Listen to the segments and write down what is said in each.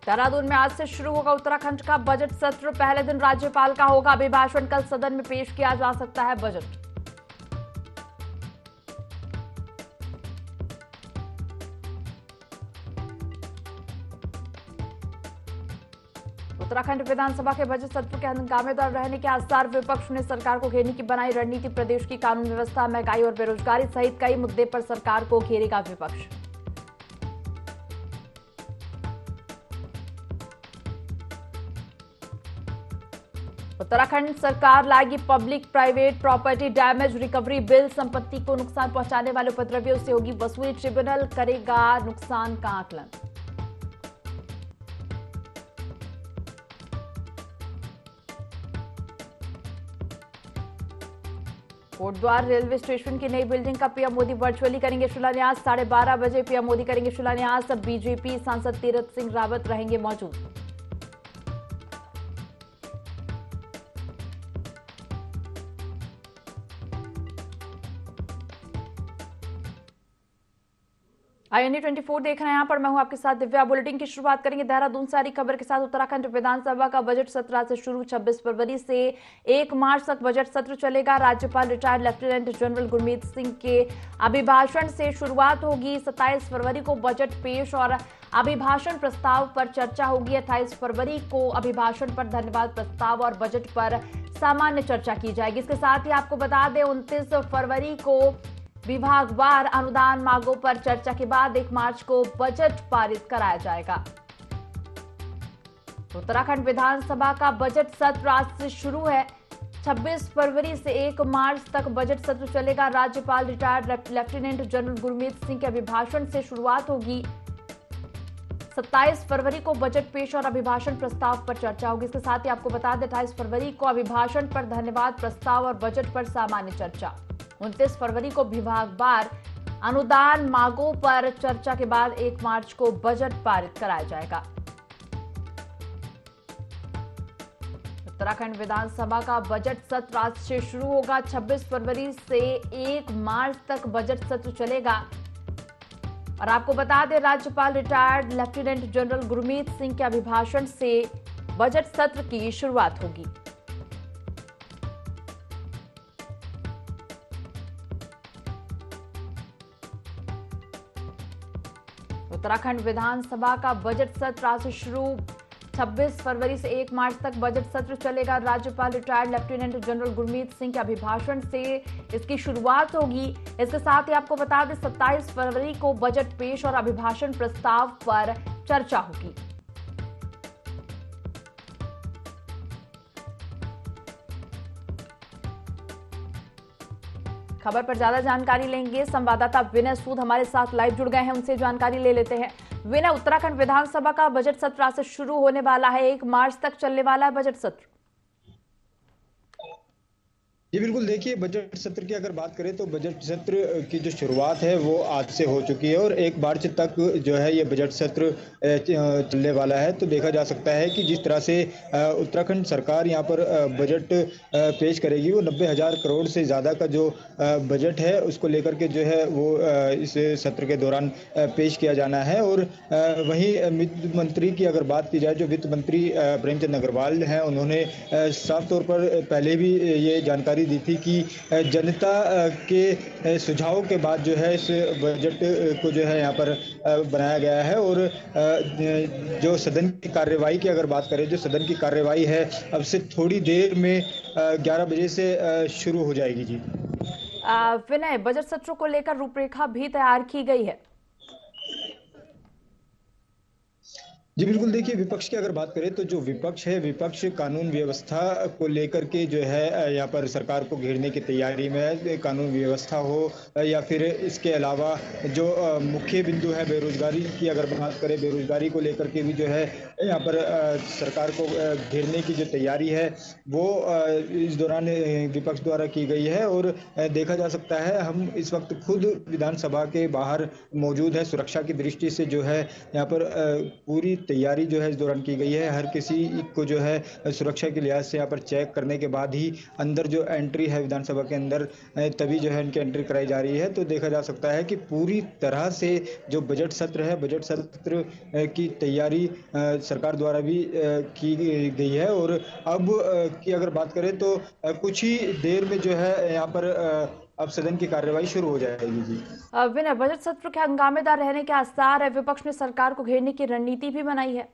देहरादून में आज से शुरू होगा उत्तराखंड का बजट सत्र। पहले दिन राज्यपाल का होगा अभिभाषण। कल सदन में पेश किया जा सकता है बजट। उत्तराखंड विधानसभा के बजट सत्र के हंगामेदार रहने के आसार। विपक्ष ने सरकार को घेरने की बनाई रणनीति। प्रदेश की कानून व्यवस्था, महंगाई और बेरोजगारी सहित कई मुद्दे पर सरकार को घेरेगा विपक्ष। उत्तराखंड सरकार लाएगी public private property damage recovery bill. संपत्ति को नुकसान पहुंचाने वाले उपद्रवियों से होगी वसूली। ट्रिब्यूनल करेगा नुकसान का आकलन। कोटद्वार रेलवे स्टेशन की नई बिल्डिंग का पीएम मोदी वर्चुअली करेंगे शिलान्यास। 12:30 बजे पीएम मोदी करेंगे शिलान्यास। बीजेपी सांसद तीरथ सिंह रावत रहेंगे मौजूद। INA 24 देख रहे हैं। यहाँ पर मैं हूं आपके साथ दिव्या। बुलेटिन की शुरुआत करेंगे देहरादून से आ रही खबर के साथ। उत्तराखंड विधानसभा का बजट सत्र आज से शुरू। 26 फरवरी से 1 मार्च तक बजट सत्र चलेगा। राज्यपाल retired lieutenant general Gurmeet Singh के अभिभाषण से शुरुआत होगी। 27 फरवरी को बजट पेश और अभिभाषण प्रस्ताव पर चर्चा होगी। 28 फरवरी को अभिभाषण पर धन्यवाद प्रस्ताव और बजट पर सामान्य चर्चा की जाएगी। इसके साथ ही आपको बता दें 29 फरवरी को विभागवार अनुदान मांगों पर चर्चा के बाद 1 मार्च को बजट पारित कराया जाएगा। उत्तराखंड विधानसभा का बजट सत्र आज से शुरू है। 26 फरवरी से 1 मार्च तक बजट सत्र चलेगा। राज्यपाल retired lieutenant general Gurmeet Singh के अभिभाषण से शुरुआत होगी। 27 फरवरी को बजट पेश और अभिभाषण प्रस्ताव पर चर्चा होगी। इसके साथ ही आपको बता दें 28 फरवरी को अभिभाषण पर धन्यवाद प्रस्ताव और बजट पर सामान्य चर्चा। 29 फरवरी को विभागवार अनुदान मांगों पर चर्चा के बाद 1 मार्च को बजट पारित कराया जाएगा। उत्तराखंड विधानसभा का बजट सत्र आज से शुरू होगा। 26 फरवरी से 1 मार्च तक बजट सत्र चलेगा। और आपको बता दें राज्यपाल retired lieutenant general Gurmeet Singh के अभिभाषण से बजट सत्र की शुरुआत होगी। उत्तराखंड विधानसभा का बजट सत्र आज से शुरू। 26 फरवरी से 1 मार्च तक बजट सत्र चलेगा। राज्यपाल retired lieutenant general Gurmeet Singh के अभिभाषण से इसकी शुरुआत होगी। इसके साथ ही आपको बता दें 27 फरवरी को बजट पेश और अभिभाषण प्रस्ताव पर चर्चा होगी। खबर पर ज्यादा जानकारी लेंगे। संवाददाता विनय सूद हमारे साथ लाइव जुड़ गए हैं, उनसे जानकारी ले लेते हैं। विनय, उत्तराखंड विधानसभा का बजट सत्र आज से शुरू होने वाला है। 1 मार्च तक चलने वाला है बजट सत्र। जी बिल्कुल, देखिए बजट सत्र की अगर बात करें तो बजट सत्र की जो शुरुआत है वो आज से हो चुकी है और 1 मार्च तक जो है ये बजट सत्र चलने वाला है। तो देखा जा सकता है कि जिस तरह से उत्तराखंड सरकार यहाँ पर बजट पेश करेगी वो 90,000 करोड़ से ज़्यादा का जो बजट है उसको लेकर के जो है वो इस सत्र के दौरान पेश किया जाना है। और वहीं वित्त मंत्री की अगर बात की जाए, जो वित्त मंत्री प्रेमचंद अग्रवाल हैं, उन्होंने साफ तौर पर पहले भी ये जानकारी दी थी कि जनता के सुझावों के बाद जो है इस बजट को जो है यहाँ पर बनाया गया है। और जो सदन की कार्यवाही की अगर बात करें, जो सदन की कार्यवाही है अब से थोड़ी देर में 11 बजे से शुरू हो जाएगी। जी विनय, बजट सत्र को लेकर रूपरेखा भी तैयार की गई है। जी बिल्कुल, देखिए विपक्ष की अगर बात करें तो जो विपक्ष है, विपक्ष कानून व्यवस्था को लेकर के जो है यहाँ पर सरकार को घेरने की तैयारी में है। कानून व्यवस्था हो या फिर इसके अलावा जो मुख्य बिंदु है बेरोजगारी की अगर बात करें, बेरोजगारी को लेकर के भी जो है यहाँ पर सरकार को घेरने की जो तैयारी है वो इस दौरान विपक्ष द्वारा की गई है। और देखा जा सकता है हम इस वक्त खुद विधानसभा के बाहर मौजूद है। सुरक्षा की दृष्टि से जो है यहाँ पर पूरी तैयारी जो है इस दौरान की गई है। हर किसी को जो है सुरक्षा के लिहाज से यहाँ पर चेक करने के बाद ही अंदर जो एंट्री है विधानसभा के अंदर, तभी जो है इनकी एंट्री कराई जा रही है। तो देखा जा सकता है कि पूरी तरह से जो बजट सत्र है, बजट सत्र की तैयारी सरकार द्वारा भी की गई है। और अब की अगर बात करें तो कुछ ही देर में जो है यहाँ पर अब सदन की कार्यवाही शुरू हो जाएगी जी। विनय, बजट सत्र के हंगामेदार रहने के आसार है। विपक्ष ने सरकार को घेरने की रणनीति भी बनाई है।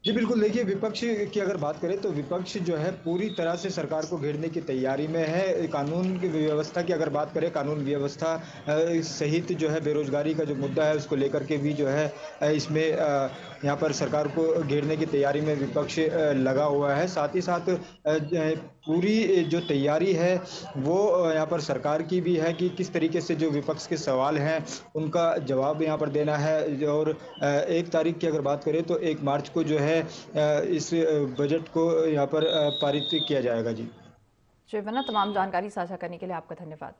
जी बिल्कुल, देखिए विपक्ष की अगर बात करें तो विपक्ष जो है पूरी तरह से सरकार को घेरने की तैयारी में है। कानून की व्यवस्था की अगर बात करें, कानून व्यवस्था सहित जो है बेरोजगारी का जो मुद्दा है उसको लेकर के भी जो है इसमें यहाँ पर सरकार को घेरने की तैयारी में विपक्ष लगा हुआ है। साथ ही साथ पूरी जो तैयारी है वो यहाँ पर सरकार की भी है कि किस तरीके से जो विपक्ष के सवाल हैं उनका जवाब यहाँ पर देना है। और 1 तारीख की अगर बात करें तो 1 मार्च को जो है इस बजट को यहाँ पर पारित किया जाएगा जी। विनय, तमाम जानकारी साझा करने के लिए आपका धन्यवाद।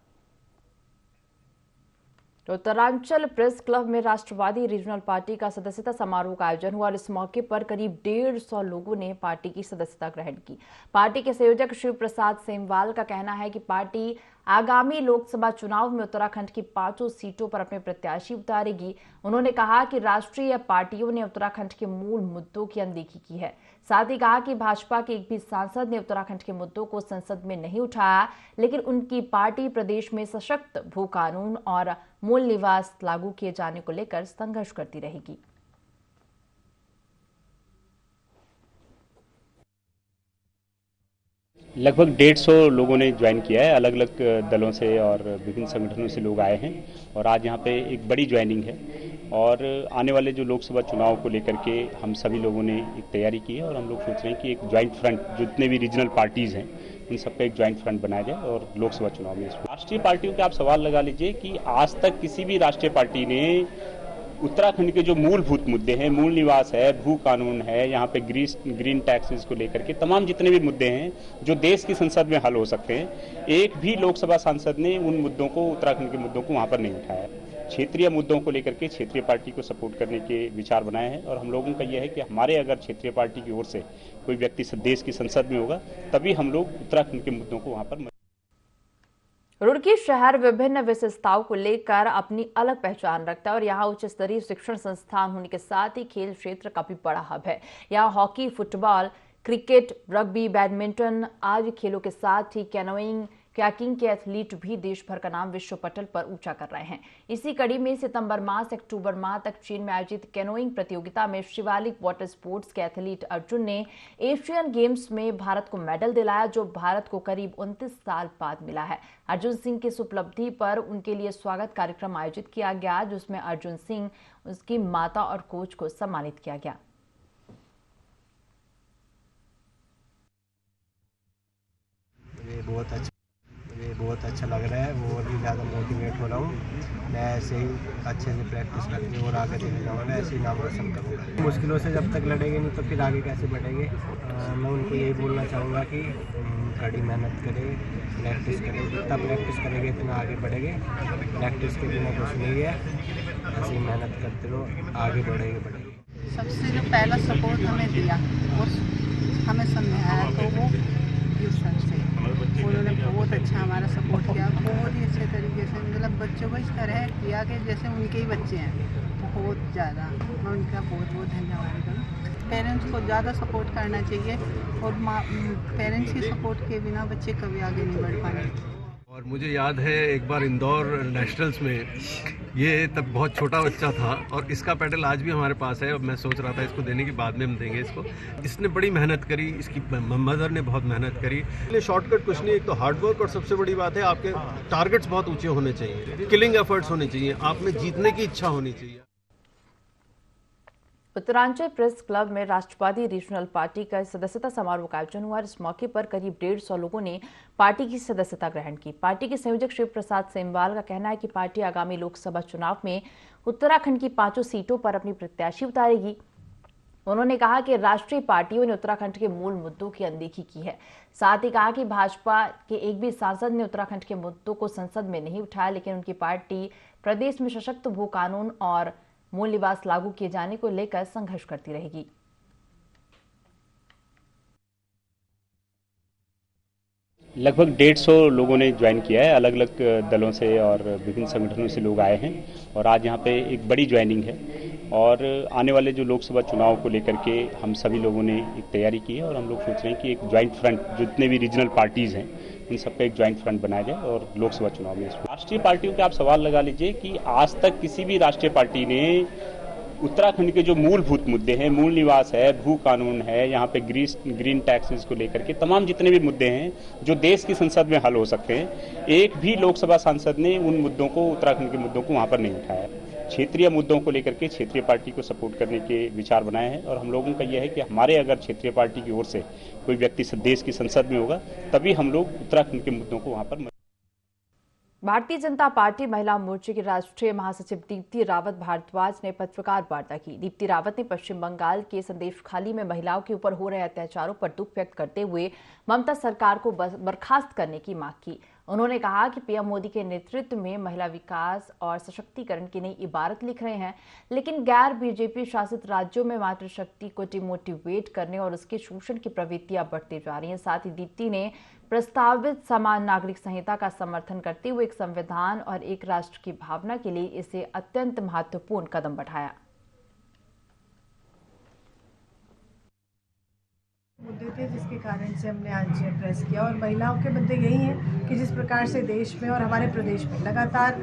तो उत्तरांचल प्रेस क्लब में राष्ट्रवादी रीजनल पार्टी का सदस्यता समारोह का आयोजन हुआ और इस मौके पर करीब 150 लोगों ने पार्टी की सदस्यता ग्रहण की। पार्टी के संयोजक शिव प्रसाद सेमवाल का कहना है कि पार्टी आगामी लोकसभा चुनाव में उत्तराखंड की 5 सीटों पर अपने प्रत्याशी उतारेगी। उन्होंने कहा कि राष्ट्रीय पार्टियों ने उत्तराखंड के मूल मुद्दों की अनदेखी की है। साथ ही कहा कि भाजपा के एक भी सांसद ने उत्तराखंड के मुद्दों को संसद में नहीं उठाया, लेकिन उनकी पार्टी प्रदेश में सशक्त भू कानून और मूल निवास लागू किए जाने को लेकर संघर्ष करती रहेगी। लगभग 150 लोगों ने ज्वाइन किया है। अलग अलग दलों से और विभिन्न संगठनों से लोग आए हैं और आज यहाँ पे एक बड़ी ज्वाइनिंग है। और आने वाले जो लोकसभा चुनाव को लेकर के हम सभी लोगों ने एक तैयारी की है और हम लोग सोच रहे हैं कि एक ज्वाइंट फ्रंट, जितने भी रीजनल पार्टीज हैं इन सबका एक ज्वाइंट फ्रंट बनाया जाए और लोकसभा चुनाव में राष्ट्रीय पार्टियों के आप सवाल लगा लीजिए कि आज तक किसी भी राष्ट्रीय पार्टी ने उत्तराखंड के जो मूलभूत मुद्दे हैं, मूल निवास है, भू कानून है, यहाँ पे ग्रीन टैक्सेस को लेकर के तमाम जितने भी मुद्दे हैं जो देश की संसद में हल हो सकते हैं, एक भी लोकसभा सांसद ने उन मुद्दों को, उत्तराखंड के मुद्दों को वहां पर नहीं उठाया। क्षेत्रीय मुद्दों को लेकर के क्षेत्रीय पार्टी को सपोर्ट करने के विचार बनाए हैं और हम लोगों का यह है कि हमारे अगर क्षेत्रीय पार्टी की ओर से कोई व्यक्ति देश की संसद में होगा तभी हम लोग उत्तराखंड के मुद्दों को वहां पर। रुड़की शहर विभिन्न विशेषताओं को लेकर अपनी अलग पहचान रखता है और यहाँ उच्च स्तरीय शिक्षण संस्थान होने के साथ ही खेल क्षेत्र का भी बड़ा हब है। यहाँ hockey, football, cricket, rugby, badminton आदि खेलों के साथ ही कैनोइंग, कयाकिंग के एथलीट भी देश भर का नाम विश्व पटल पर ऊंचा कर रहे हैं। इसी कड़ी में सितंबर माह से अक्टूबर माह तक चीन में आयोजित कैनोइंग प्रतियोगिता में शिवालिक वाटर स्पोर्ट्स के एथलीट अर्जुन ने एशियन गेम्स में भारत को मेडल दिलाया, जो भारत को करीब 29 साल बाद मिला है। अर्जुन सिंह की इस उपलब्धि पर उनके लिए स्वागत कार्यक्रम आयोजित किया गया, जिसमें अर्जुन सिंह, उसकी माता और कोच को सम्मानित किया गया। मुझे बहुत अच्छा लग रहा है, वो और भी ज़्यादा मोटिवेट हो रहा हूँ। मैं ऐसे ही अच्छे से प्रैक्टिस करके और आगे चले जाऊँगा, ऐसे ही नाम रोशन करूँगा। मुश्किलों से जब तक लड़ेंगे नहीं तो फिर आगे कैसे बढ़ेंगे। मैं उनको यही बोलना चाहूँगा कि कड़ी मेहनत करें, प्रैक्टिस करें, जितना प्रैक्टिस करेंगे इतना आगे बढ़ेंगे। प्रैक्टिस के बिना कुछ नहीं है, ऐसे ही मेहनत करते रहो, आगे बढ़ेंगे। सबसे जो पहला सपोर्ट हमें दिया वो हमें समझाया तो वो सर से उन्होंने बहुत अच्छा हमारा सपोर्ट किया, बहुत ही अच्छे तरीके से। मतलब बच्चों को इस तरह किया कि जैसे उनके ही बच्चे हैं, बहुत ज़्यादा। मैं उनका बहुत बहुत धन्यवाद करूँ। पेरेंट्स को ज़्यादा सपोर्ट करना चाहिए और पेरेंट्स की सपोर्ट के बिना बच्चे कभी आगे नहीं बढ़ पाएंगे। और मुझे याद है एक बार इंदौर नेशनल्स में ये तब बहुत छोटा बच्चा था और इसका पेडल आज भी हमारे पास है और मैं सोच रहा था इसको देने की बाद में हम देंगे इसको। इसने बड़ी मेहनत करी, इसकी मदर ने बहुत मेहनत करी। इसलिए शॉर्टकट कुछ नहीं, एक तो हार्डवर्क और सबसे बड़ी बात है आपके टारगेट्स बहुत ऊंचे होने चाहिए, किलिंग एफर्ट्स होने चाहिए, आप में जीतने की इच्छा होनी चाहिए। उत्तरांचल प्रेस क्लब में राष्ट्रवादी रीजनल पार्टी का सदस्यता समारोह का आयोजन हुआ। इस मौके पर करीब 150 लोगों ने पार्टी की सदस्यता ग्रहण की। पार्टी के संयोजक शिव प्रसाद सेमवाल का कहना है कि पार्टी आगामी लोकसभा चुनाव में उत्तराखंड की 5 सीटों पर अपनी प्रत्याशी उतारेगी। उन्होंने कहा कि राष्ट्रीय पार्टियों ने उत्तराखंड के मूल मुद्दों की अनदेखी की है। साथ ही कहा कि भाजपा के एक भी सांसद ने उत्तराखंड के मुद्दों को संसद में नहीं उठाया, लेकिन उनकी पार्टी प्रदेश में सशक्त भू कानून और मूल निवास लागू किए जाने को लेकर संघर्ष करती रहेगी। लगभग 150 लोगों ने ज्वाइन किया है, अलग अलग दलों से और विभिन्न संगठनों से लोग आए हैं और आज यहाँ पे एक बड़ी ज्वाइनिंग है और आने वाले जो लोकसभा चुनाव को लेकर के हम सभी लोगों ने एक तैयारी की है और हम लोग सोच रहे हैं कि एक ज्वाइंट फ्रंट, जितने भी रीजनल पार्टीज हैं इन सबका एक ज्वाइंट फ्रंट बनाया जाए और लोकसभा चुनाव में राष्ट्रीय पार्टियों के आप सवाल लगा लीजिए कि आज तक किसी भी राष्ट्रीय पार्टी ने उत्तराखंड के जो मूलभूत मुद्दे हैं, मूल निवास है, भू कानून है, यहाँ पे ग्रीन टैक्सेस को लेकर के तमाम जितने भी मुद्दे हैं जो देश की संसद में हल हो सकते हैं, एक भी लोकसभा सांसद ने उन मुद्दों को, उत्तराखंड के मुद्दों को वहाँ पर नहीं उठाया। क्षेत्रीय मुद्दों को लेकर के क्षेत्रीय पार्टी को सपोर्ट करने के विचार बनाए हैं और हम लोगों का यह है कि हमारे अगर क्षेत्रीय पार्टी की ओर से कोई व्यक्ति देश की संसद में होगा तभी हम लोग उत्तराखंड के मुद्दों को वहाँ पर। भारतीय जनता पार्टी महिला मोर्चे की राष्ट्रीय महासचिव दीप्ति रावत भारद्वाज ने पत्रकार वार्ता की। दीप्ति रावत ने पश्चिम बंगाल के संदेशखाली में महिलाओं के ऊपर हो रहे अत्याचारों पर दुख व्यक्त करते हुए ममता सरकार को बर्खास्त करने की मांग की। उन्होंने कहा कि पीएम मोदी के नेतृत्व में महिला विकास और सशक्तिकरण की नई इबारत लिख रहे हैं, लेकिन गैर बीजेपी शासित राज्यों में मातृशक्ति को डिमोटिवेट करने और उसके शोषण की प्रवृत्तियां बढ़ती जा रही हैं। साथ ही दीप्ति ने प्रस्तावित समान नागरिक संहिता का समर्थन करते हुए एक संविधान और एक राष्ट्र की भावना के लिए इसे अत्यंत महत्वपूर्ण कदम बढ़ाया। मुद्दे थे जिसके कारण से हमने आज प्रेस किया और महिलाओं के मुद्दे यही हैं कि जिस प्रकार से देश में और हमारे प्रदेश में लगातार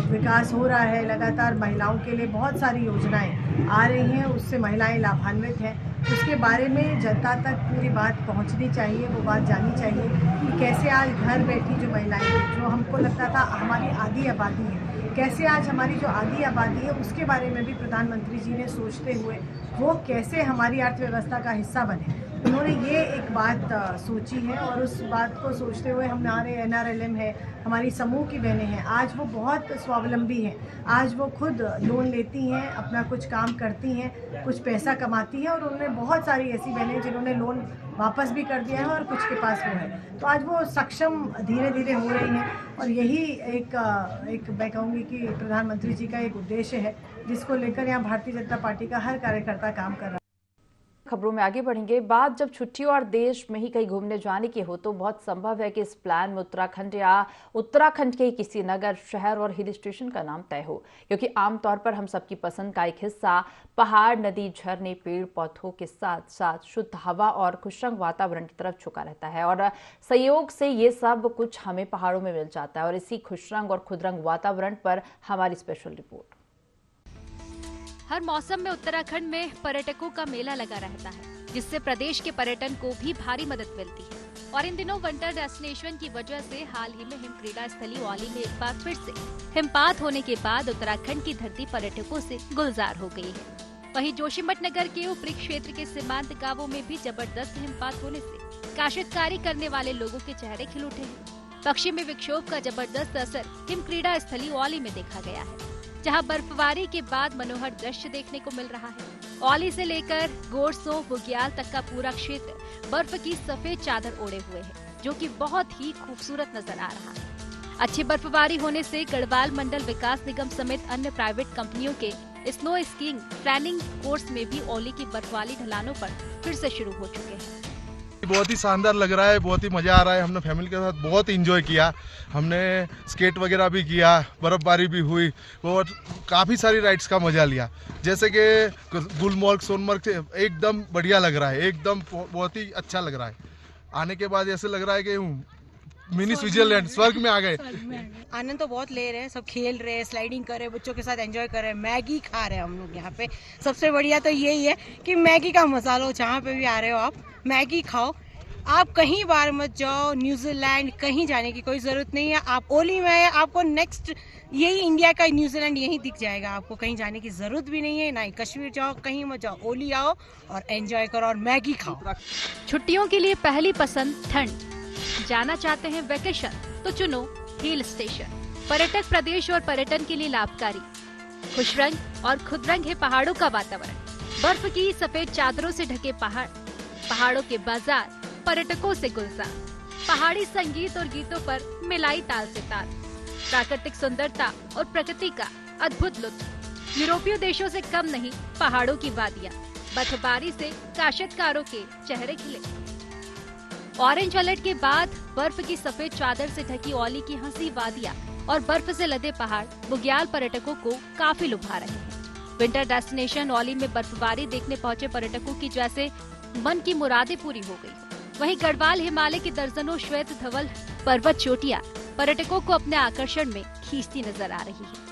विकास हो रहा है, लगातार महिलाओं के लिए बहुत सारी योजनाएं आ रही हैं, उससे महिलाएं लाभान्वित हैं। उसके बारे में जनता तक पूरी बात पहुंचनी चाहिए, वो बात जानी चाहिए कि कैसे आज घर बैठी जो महिलाएं, जो हमको लगता था हमारी आधी आबादी है, कैसे आज हमारी जो आधी आबादी है उसके बारे में भी प्रधानमंत्री जी ने सोचते हुए वो कैसे हमारी अर्थव्यवस्था का हिस्सा बने, उन्होंने ये एक बात सोची है और उस बात को सोचते हुए हमारे NRLM है, हमारी समूह की बहनें हैं, आज वो बहुत स्वावलंबी हैं, आज वो खुद लोन लेती हैं, अपना कुछ काम करती हैं, कुछ पैसा कमाती हैं और उन्होंने बहुत सारी ऐसी बहनें जिन्होंने लोन वापस भी कर दिया है और कुछ के पास वो है, तो आज वो सक्षम धीरे धीरे हो रही हैं और यही एक मैं कहूँगी कि प्रधानमंत्री जी का एक उद्देश्य है जिसको लेकर यहाँ भारतीय जनता पार्टी का हर कार्यकर्ता काम कर रहा है। खबरों में आगे बढ़ेंगे। बात जब छुट्टियों और देश में ही कहीं घूमने जाने की हो तो बहुत संभव है कि इस प्लान में उत्तराखंड या उत्तराखंड के किसी नगर, शहर और हिल स्टेशन का नाम तय हो, क्योंकि आमतौर पर हम सबकी पसंद का एक हिस्सा पहाड़, नदी, झरने, पेड़ पौधों के साथ साथ शुद्ध हवा और खुशरंग वातावरण की तरफ झुका रहता है और संयोग से ये सब कुछ हमें पहाड़ों में मिल जाता है। और इसी खुशरंग और खुदरंग वातावरण पर हमारी स्पेशल रिपोर्ट। हर मौसम में उत्तराखंड में पर्यटकों का मेला लगा रहता है, जिससे प्रदेश के पर्यटन को भी भारी मदद मिलती है। और इन दिनों विंटर डेस्टिनेशन की वजह से हाल ही में हिम क्रीड़ा स्थली औली में एक बार फिर से हिमपात होने के बाद उत्तराखंड की धरती पर्यटकों से गुलजार हो गई है। वहीं जोशीमठ नगर के ऊपरी क्षेत्र के सीमांत गाँवों में भी जबरदस्त हिमपात होने से काश्तकारी करने वाले लोगों के चेहरे खिल उठे हैं। पश्चिमी विक्षोभ का जबरदस्त असर हिम क्रीड़ा स्थली औली में देखा गया है, जहां बर्फबारी के बाद मनोहर दृश्य देखने को मिल रहा है। औली से लेकर गोरसो, बुग्याल तक का पूरा क्षेत्र बर्फ की सफेद चादर ओढ़े हुए है, जो कि बहुत ही खूबसूरत नजर आ रहा है। अच्छी बर्फबारी होने से गढ़वाल मंडल विकास निगम समेत अन्य प्राइवेट कंपनियों के स्नो स्कीइंग ट्रेनिंग कोर्स में भी औली की बर्फ वाली ढलानों पर फिर से शुरू हो चुके हैं। बहुत ही शानदार लग रहा है, बहुत ही मज़ा आ रहा है। हमने फैमिली के साथ बहुत एंजॉय किया, हमने स्केट वगैरह भी किया, बर्फबारी भी हुई और काफ़ी सारी राइड्स का मज़ा लिया, जैसे कि गुलमर्ग, सोनमर्ग एकदम बढ़िया लग रहा है, एकदम बहुत ही अच्छा लग रहा है। आने के बाद ऐसे लग रहा है कि मिनी स्विट्जरलैंड, स्वर्ग में आ गए। आनंद तो बहुत ले रहे हैं, सब खेल रहे हैं, स्लाइडिंग कर रहे हैं, बच्चों के साथ एंजॉय कर रहे हैं, मैगी खा रहे हैं हम लोग यहाँ पे। सबसे बढ़िया तो यही है कि मैगी का मसाला, जहाँ पे भी आ रहे हो आप मैगी खाओ। आप कहीं बार मत जाओ, न्यूजीलैंड कहीं जाने की कोई जरूरत नहीं है, आप ओली में है, आपको नेक्स्ट यही इंडिया का न्यूजीलैंड यही दिख जाएगा, आपको कहीं जाने की जरूरत भी नहीं है, ना ही कश्मीर जाओ, कहीं मत जाओ, ओली आओ और एंजॉय करो और मैगी खाओ। छुट्टियों के लिए पहली पसंद ठंड, जाना चाहते हैं वेकेशन तो चुनो हिल स्टेशन। पर्यटक प्रदेश और पर्यटन के लिए लाभकारी, खुशरंग और खुदरंग है पहाड़ों का वातावरण। बर्फ की सफेद चादरों से ढके पहाड़ों के बाजार पर्यटकों से गुलजार, पहाड़ी संगीत और गीतों पर मिलाई ताल से ताल, प्राकृतिक सुंदरता और प्रकृति का अद्भुत लुत्फ। यूरोपीय देशों से कम नहीं पहाड़ों की वादियाँ, बर्फबारी से काश्तकारों के चेहरे खिले। ऑरेंज अलर्ट के बाद बर्फ की सफेद चादर से ढकी औली की हंसी वादियाँ और बर्फ से लदे पहाड़ बुग्याल पर्यटकों को काफी लुभा रहे हैं। विंटर डेस्टिनेशन औली में बर्फबारी देखने पहुंचे पर्यटकों की जैसे मन की मुरादें पूरी हो गई। वहीं गढ़वाल हिमालय की दर्जनों श्वेत धवल पर्वत चोटियां पर्यटकों को अपने आकर्षण में खींचती नजर आ रही है।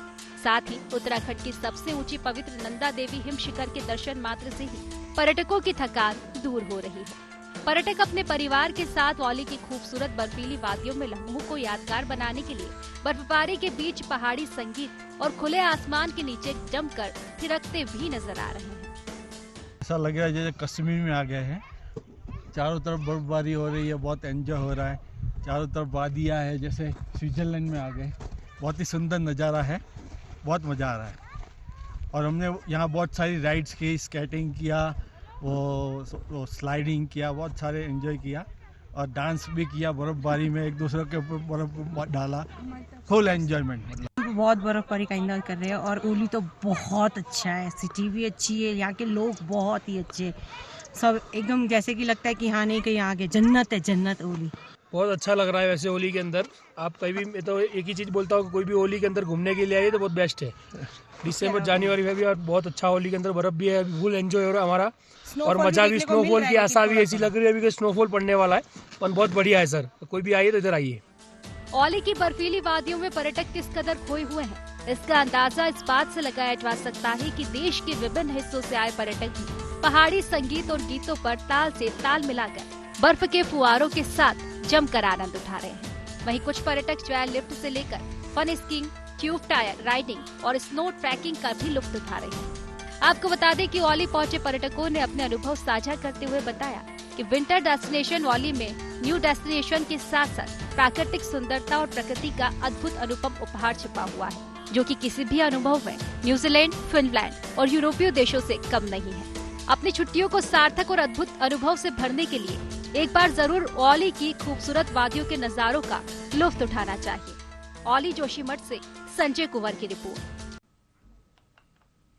साथ ही उत्तराखंड की सबसे ऊंची पवित्र नंदा देवी हिम शिखर के दर्शन मात्र से ही पर्यटकों की थकान दूर हो रही है। पर्यटक अपने परिवार के साथ औली की खूबसूरत बर्फीली वादियों में लम्हों को यादगार बनाने के लिए बर्फबारी के बीच पहाड़ी संगीत और खुले आसमान के नीचे जमकर थिरकते भी नजर आ रहे हैं। ऐसा लग रहा है जैसे कश्मीर में आ गए हैं। चारों तरफ बर्फबारी हो रही है, बहुत एंजॉय हो रहा है। चारों तरफ वादियाँ है, जैसे स्विट्जरलैंड में आ गए। बहुत ही सुंदर नज़ारा है, बहुत मज़ा आ रहा है। और हमने यहाँ बहुत सारी राइड्स की, स्केटिंग किया, वो स्लाइडिंग किया, बहुत सारे एंजॉय किया और डांस भी किया। बर्फबारी में एक दूसरे के ऊपर बर्फ डाला, फुल एंजॉयमेंट। बहुत बर्फबारी का एंजॉय कर रहे हैं और ओली तो बहुत अच्छा है, सिटी भी अच्छी है, यहाँ के लोग बहुत ही अच्छे, सब एकदम जैसे कि लगता है कि हाँ नहीं कहीं आगे जन्नत है, जन्नत ओली। बहुत अच्छा लग रहा है। वैसे होली के अंदर आप कहीं भी, मैं तो एक ही चीज़ बोलता हूँ, कोई भी होली के अंदर घूमने के लिए आइए तो बहुत बेस्ट है। दिसंबर जनवरी में भी और बहुत अच्छा होली के अंदर बर्फ भी है, फुल एंजॉय हो रहा है हमारा और मजा भी, स्नोफॉल की आशा भी ऐसी लग रही है अभी कि स्नोफॉल पड़ने वाला है, पर बहुत बढ़िया है सर। कोई भी आइए तो इधर आइए। औली की बर्फीली वादियों में पर्यटक किस कदर खोए हुए हैं, इसका अंदाजा इस बात से लगाया जा सकता है कि देश के विभिन्न हिस्सों से आए पर्यटक भी पहाड़ी संगीत और गीतों पर ताल से ताल मिलाकर बर्फ के फुहारों के साथ जमकर आनंद उठा रहे हैं। वहीं कुछ पर्यटक जो है लिफ्ट से लेकर fun skiing, tube tyre riding और स्नो ट्रैकिंग का भी लुत्फ उठा रहे हैं। आपको बता दें कि औली पहुंचे पर्यटकों ने अपने अनुभव साझा करते हुए बताया कि विंटर डेस्टिनेशन औली में न्यू डेस्टिनेशन के साथ साथ प्राकृतिक सुंदरता और प्रकृति का अद्भुत अनुपम उपहार छिपा हुआ है, जो कि किसी भी अनुभव में न्यूजीलैंड, फिनलैंड और यूरोपीय देशों से कम नहीं है। अपनी छुट्टियों को सार्थक और अद्भुत अनुभव से भरने के लिए एक बार जरूर औली की खूबसूरत वादियों के नजारों का लुत्फ उठाना चाहिए। औली जोशीमठ से संजय कुंवर की रिपोर्ट।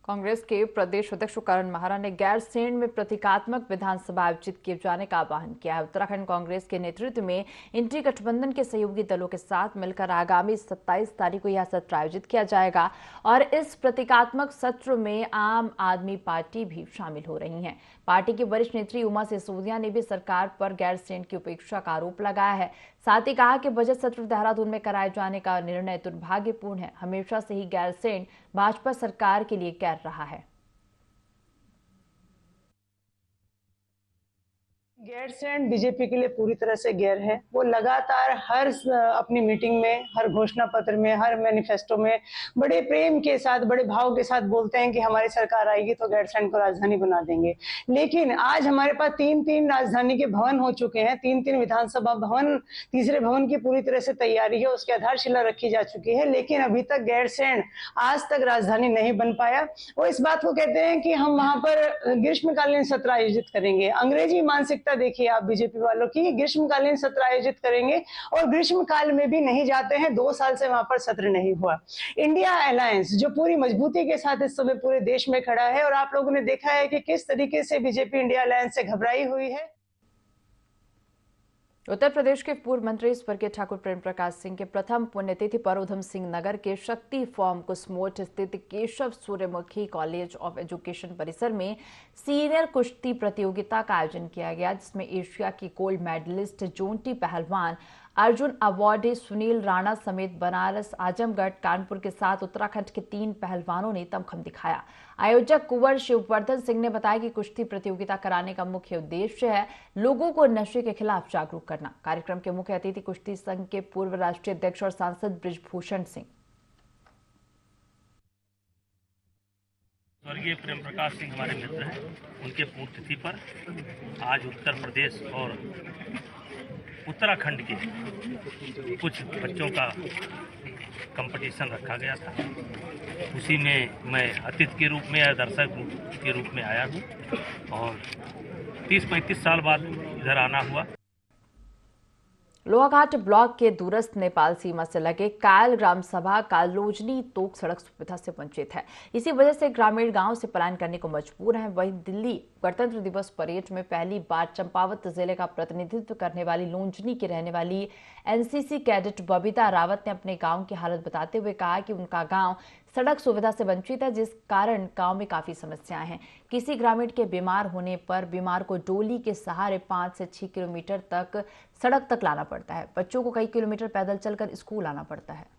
कांग्रेस के प्रदेश अध्यक्ष करण माहरा ने गैरसैंण में प्रतीकात्मक विधानसभा आयोजित किए जाने का आह्वान किया है। उत्तराखंड कांग्रेस के नेतृत्व में इंडी गठबंधन के सहयोगी दलों के साथ मिलकर आगामी 27 तारीख को यह सत्र आयोजित किया जाएगा और इस प्रतीकात्मक सत्र में आम आदमी पार्टी भी शामिल हो रही है। पार्टी की वरिष्ठ नेत्री उमा सिसोदिया ने भी सरकार पर गैरसैंण की उपेक्षा का आरोप लगाया है। साथ ही कहा कि बजट सत्र देहरादून में कराए जाने का निर्णय दुर्भाग्यपूर्ण है। हमेशा से ही गैरसैंण भाजपा सरकार के लिए गैर रहा है। गैरसैंण बीजेपी के लिए पूरी तरह से गैर है। वो लगातार हर अपनी मीटिंग में, हर घोषणा पत्र में, हर मैनिफेस्टो में बड़े प्रेम के साथ, बड़े भाव के साथ बोलते हैं कि हमारी सरकार आएगी तो गैरसैंण को राजधानी बना देंगे। लेकिन आज हमारे पास तीन राजधानी के भवन हो चुके हैं, तीन विधानसभा भवन, तीसरे भवन की पूरी तरह से तैयारी है, उसकी आधारशिला रखी जा चुकी है, लेकिन अभी तक गैरसैंण आज तक राजधानी नहीं बन पाया। वो इस बात को कहते हैं कि हम वहां पर ग्रीष्मकालीन सत्र आयोजित करेंगे। अंग्रेजी मानसिकता देखिए आप बीजेपी वालों की, ग्रीष्मकालीन सत्र आयोजित करेंगे और ग्रीष्मकाल में भी नहीं जाते हैं। 2 साल से वहां पर सत्र नहीं हुआ। इंडिया अलायंस जो पूरी मजबूती के साथ इस समय पूरे देश में खड़ा है और आप लोगों ने देखा है कि किस तरीके से बीजेपी इंडिया अलायंस से घबराई हुई है। उत्तर प्रदेश के पूर्व मंत्री स्वर्गीय ठाकुर प्रेम प्रकाश सिंह के प्रथम पुण्यतिथि पर उधम सिंह नगर के शक्ति फॉर्म कुसमोट स्थित केशव सूर्यमुखी कॉलेज ऑफ एजुकेशन परिसर में सीनियर कुश्ती प्रतियोगिता का आयोजन किया गया, जिसमें एशिया की गोल्ड मेडलिस्ट जोंटी पहलवान, अर्जुन अवार्डी सुनील राणा समेत बनारस, आजमगढ़, कानपुर के साथ उत्तराखंड के 3 पहलवानों ने दमखम दिखाया। आयोजक कुंवर शिववर्धन सिंह ने बताया कि कुश्ती प्रतियोगिता कराने का मुख्य उद्देश्य है लोगों को नशे के खिलाफ जागरूक करना। कार्यक्रम के मुख्य अतिथि कुश्ती संघ के पूर्व राष्ट्रीय अध्यक्ष और सांसद बृजभूषण सिंह। स्वर्गीय प्रेम प्रकाश सिंह हमारे मित्र हैं। उनके पुण्यतिथि पर आज उत्तर प्रदेश और उत्तराखंड के कुछ बच्चों का कंपटीशन रखा गया था। उसी में मैं अतिथि के रूप में या दर्शक के रूप में आया हूँ और 30-35 साल बाद इधर आना हुआ। लोहाघाट ब्लॉक के दूरस्थ नेपाल सीमा से लगे कायल ग्राम सभा कालोजनी तोक सड़क सुविधा से वंचित है। इसी वजह से ग्रामीण गांव से पलायन करने को मजबूर हैं। वहीं दिल्ली गणतंत्र दिवस परेड में पहली बार चंपावत जिले का प्रतिनिधित्व करने वाली लोंजनी की रहने वाली एनसीसी कैडेट बबीता रावत ने अपने गांव की हालत बताते हुए कहा कि उनका गांव सड़क सुविधा से वंचित है, जिस कारण गांव में काफी समस्याएं हैं। किसी ग्रामीण के बीमार होने पर बीमार को डोली के सहारे 5 से 6 किलोमीटर तक सड़क तक लाना पड़ता है। बच्चों को कई किलोमीटर पैदल चलकर स्कूल आना पड़ता है।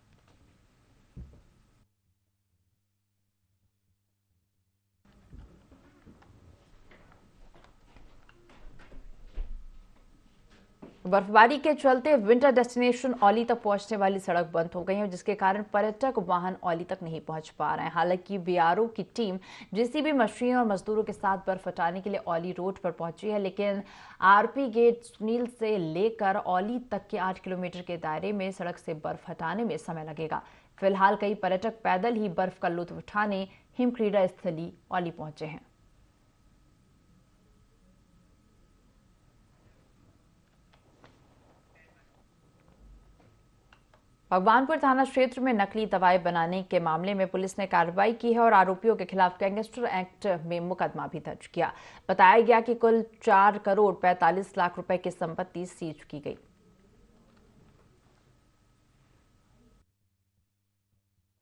बर्फबारी के चलते विंटर डेस्टिनेशन औली तक पहुंचने वाली सड़क बंद हो गई है, जिसके कारण पर्यटक वाहन औली तक नहीं पहुंच पा रहे हैं। हालांकि बीआरओ की टीम जेसीबी मशीन और मजदूरों के साथ बर्फ हटाने के लिए औली रोड पर पहुंची है, लेकिन आरपी गेट सुनील से लेकर औली तक के 8 किलोमीटर के दायरे में सड़क से बर्फ हटाने में समय लगेगा। फिलहाल कई पर्यटक पैदल ही बर्फ का लुत्फ उठाने हिमक्रीड़ा स्थली औली पहुंचे हैं। भगवानपुर थाना क्षेत्र में नकली दवाई बनाने के मामले में पुलिस ने कार्रवाई की है और आरोपियों के खिलाफ गैंगस्टर एक्ट में मुकदमा भी दर्ज किया। बताया गया कि कुल 4 करोड़ 45 लाख रुपए की संपत्ति सीज की गई।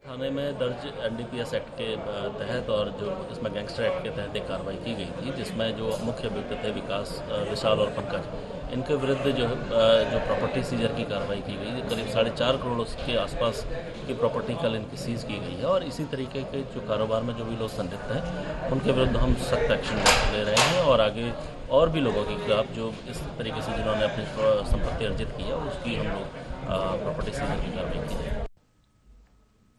थाने में दर्ज एनडीपीएस एक्ट के तहत और जो इसमें गैंगस्टर एक्ट के तहत एक कार्रवाई की गई थी, जिसमें जो मुख्य अभियुक्त थे विकास, विशाल और पंकज, इनके विरुद्ध जो प्रॉपर्टी सीजर की कार्रवाई की गई। करीब 4.5 करोड़ के आसपास की प्रॉपर्टी कल इनकी सीज की गई है और इसी तरीके के जो कारोबार में जो भी लोग संलिप्त हैं उनके विरुद्ध हम सख्त एक्शन ले रहे हैं और आगे और भी लोगों के खिलाफ जो इस तरीके से जिन्होंने अपनी संपत्ति अर्जित की है उसकी हम लोग प्रॉपर्टी सीजर की कार्रवाई की है।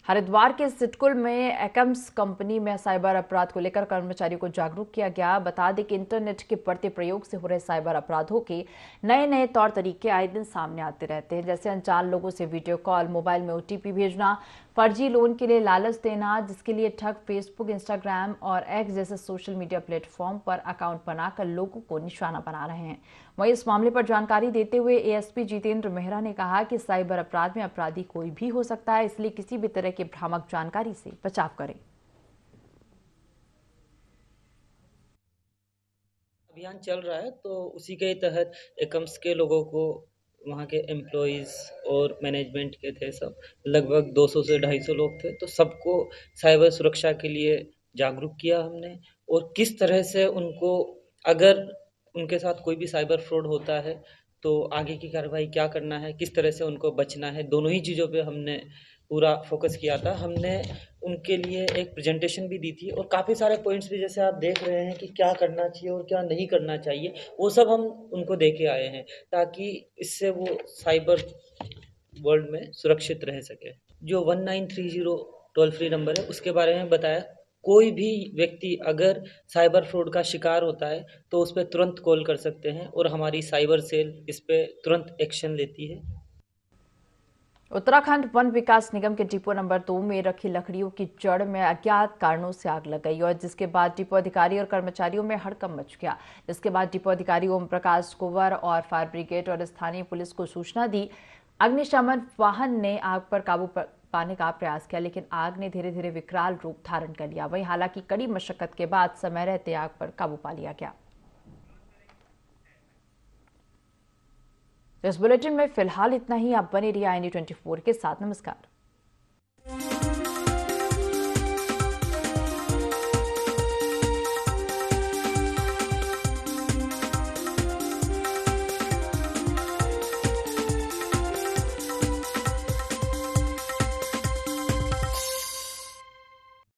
हरिद्वार के सिटकुल में एकम्स कंपनी में साइबर अपराध को लेकर कर्मचारियों को जागरूक किया गया। बता दें कि इंटरनेट के बढ़ते प्रयोग से हो रहे साइबर अपराधों के नए तौर तरीके आए दिन सामने आते रहते हैं, जैसे अनजान लोगों से वीडियो कॉल, मोबाइल में ओटीपी भेजना, फर्जी लोन के लिए लालच देना, जिसके लिए ठग फेसबुक, इंस्टाग्राम और एक्स जैसे सोशल मीडिया प्लेटफॉर्म पर अकाउंट बनाकर लोगों को निशाना बना रहे हैं। वहीं इस मामले पर जानकारी देते हुए एएसपी जितेंद्र मेहरा ने कहा कि साइबर अपराध में अपराधी कोई भी हो सकता है, इसलिए किसी भी तरह की भ्रामक जानकारी से बचाव करें। अभियान चल रहा है तो उसी के तहत एकम्स के लोगों को, वहाँ के एम्प्लॉयज़ और मैनेजमेंट के थे, सब लगभग 200 से 250 लोग थे, तो सबको साइबर सुरक्षा के लिए जागरूक किया हमने और किस तरह से उनको, अगर उनके साथ कोई भी साइबर फ्रॉड होता है तो आगे की कार्रवाई क्या करना है, किस तरह से उनको बचना है, दोनों ही चीज़ों पे हमने पूरा फोकस किया था। हमने उनके लिए एक प्रेजेंटेशन भी दी थी और काफ़ी सारे पॉइंट्स भी, जैसे आप देख रहे हैं कि क्या करना चाहिए और क्या नहीं करना चाहिए, वो सब हम उनको दे के आए हैं ताकि इससे वो साइबर वर्ल्ड में सुरक्षित रह सके। जो 1930 टोल फ्री नंबर है उसके बारे में बताया। कोई भी व्यक्ति अगर साइबर फ्रॉड का शिकार होता है तो उस पर तुरंत कॉल कर सकते हैं और हमारी साइबर सेल इस पर तुरंत एक्शन लेती है। उत्तराखंड वन विकास निगम के डिपो नंबर 2 में रखी लकड़ियों की जड़ में अज्ञात कारणों से आग लग गई और जिसके बाद डिपो अधिकारी और कर्मचारियों में हड़कंप मच गया। जिसके बाद डिपो अधिकारी ओम प्रकाश कुंवर और फायर ब्रिगेड और स्थानीय पुलिस को सूचना दी। अग्निशमन वाहन ने आग पर काबू पाने का प्रयास किया, लेकिन आग ने धीरे धीरे विकराल रूप धारण कर लिया। वहीं हालांकि कड़ी मशक्कत के बाद समय रहते आग पर काबू पा लिया गया। इस बुलेटिन में फिलहाल इतना ही। आप बने रहिए IND24 के साथ। नमस्कार।